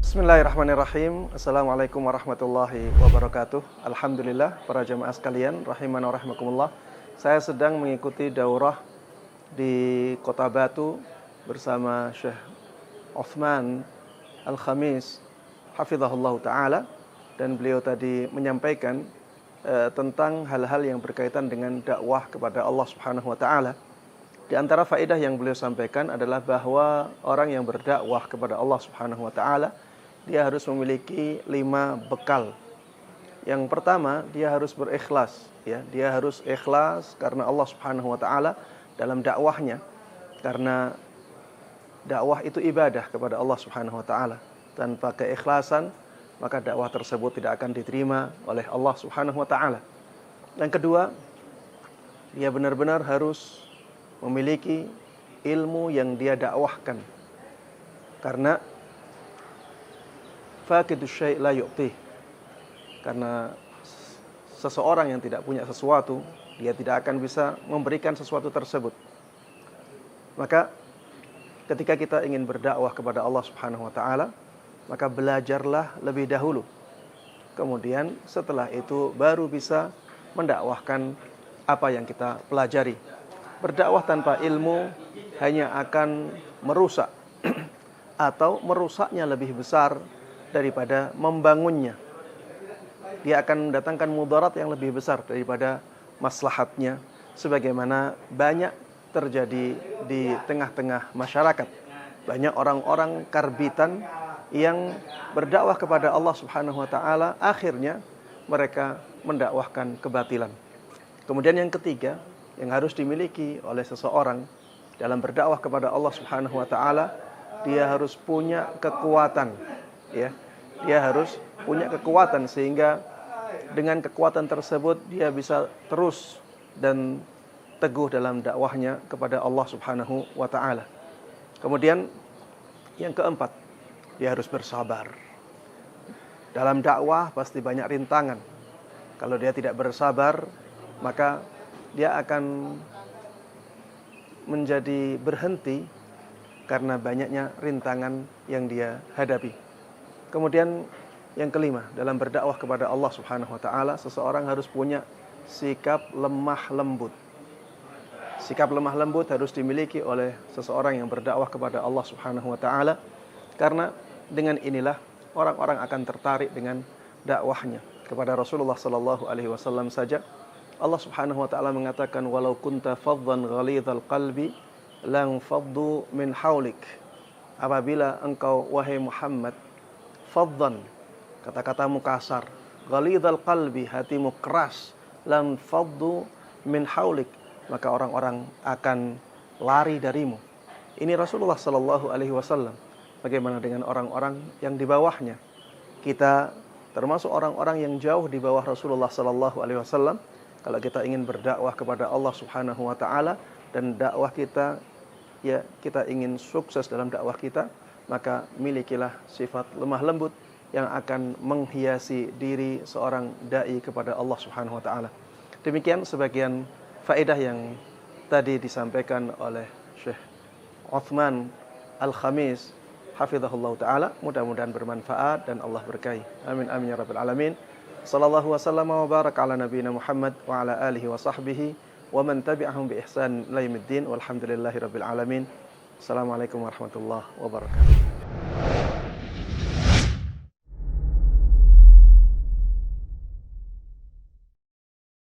Bismillahirrahmanirrahim. Assalamualaikum warahmatullahi wabarakatuh. Alhamdulillah, para jamaah sekalian, rahimana wa rahimakumullah. Saya sedang mengikuti daurah di Kota Batu bersama Syekh Uthman Al-Khamis hafizahullah ta'ala. Dan beliau tadi menyampaikan tentang hal-hal yang berkaitan dengan dakwah kepada Allah subhanahu wa ta'ala. Di antara faedah yang beliau sampaikan adalah bahwa orang yang berdakwah kepada Allah subhanahu wa ta'ala, dia harus memiliki 5 bekal. Yang pertama, dia harus berikhlas, ya. Dia harus ikhlas karena Allah subhanahu wa ta'ala dalam dakwahnya. Karena dakwah itu ibadah kepada Allah subhanahu wa ta'ala. Tanpa keikhlasan, maka dakwah tersebut tidak akan diterima oleh Allah subhanahu wa ta'ala. Yang kedua, dia benar-benar harus memiliki ilmu yang dia dakwahkan. Karena faqidus syai' la yu'tih. Karena seseorang yang tidak punya sesuatu, dia tidak akan bisa memberikan sesuatu tersebut. Maka ketika kita ingin berdakwah kepada Allah subhanahu wa ta'ala, maka belajarlah lebih dahulu. Kemudian setelah itu baru bisa mendakwahkan apa yang kita pelajari. Berdakwah tanpa ilmu hanya akan merusak atau merusaknya lebih besar daripada membangunnya. Dia akan mendatangkan mudarat yang lebih besar daripada maslahatnya, sebagaimana banyak terjadi di tengah-tengah masyarakat. Banyak orang-orang karbitan yang berdakwah kepada Allah subhanahu wa ta'ala, akhirnya mereka mendakwahkan kebatilan. Kemudian yang ketiga, yang harus dimiliki oleh seseorang dalam berdakwah kepada Allah subhanahu wa ta'ala, dia harus punya kekuatan, ya. Dia harus punya kekuatan sehingga dengan kekuatan tersebut dia bisa terus dan teguh dalam dakwahnya kepada Allah subhanahu wa ta'ala. Kemudian yang keempat, dia harus bersabar. Dalam dakwah pasti banyak rintangan. Kalau dia tidak bersabar, maka dia akan menjadi berhenti karena banyaknya rintangan yang dia hadapi. Kemudian yang kelima, dalam berdakwah kepada Allah subhanahu wa ta'ala, seseorang harus punya sikap lemah lembut. Sikap lemah lembut harus dimiliki oleh seseorang yang berdakwah kepada Allah subhanahu wa ta'ala, karena dengan inilah orang-orang akan tertarik dengan dakwahnya. Kepada Rasulullah sallallahu alaihi wasallam saja Allah subhanahu wa ta'ala mengatakan, walau kunta faddan ghalidhal qalbi lang faddu min haulik. Apabila engkau wahai Muhammad faddan, kata-katamu kasar, ghalidhal qalbi, hatimu keras, lang faddu min haulik, maka orang-orang akan lari darimu. Ini Rasulullah sallallahu alaihi wasallam. Bagaimana dengan orang-orang yang di bawahnya? Kita termasuk orang-orang yang jauh di bawah Rasulullah sallallahu alaihi wasallam. Kalau kita ingin berdakwah kepada Allah subhanahu wa ta'ala dan dakwah kita, ya kita ingin sukses dalam dakwah kita, maka milikilah sifat lemah lembut yang akan menghiasi diri seorang da'i kepada Allah subhanahu wa ta'ala. Demikian sebagian faedah yang tadi disampaikan oleh Syekh Uthman Al-Khamis hafizahullah ta'ala. Mudah-mudahan bermanfaat dan Allah berkahi. Amin amin ya rabbal alamin. Sallallahu wasallam wa baraka ala nabiyina Muhammad wa ala alihi wa sahbihi wa man tabi'ahum bi ihsan ila yaumiddin walhamdulillahi rabbil alamin. Assalamualaikum warahmatullahi wabarakatuh.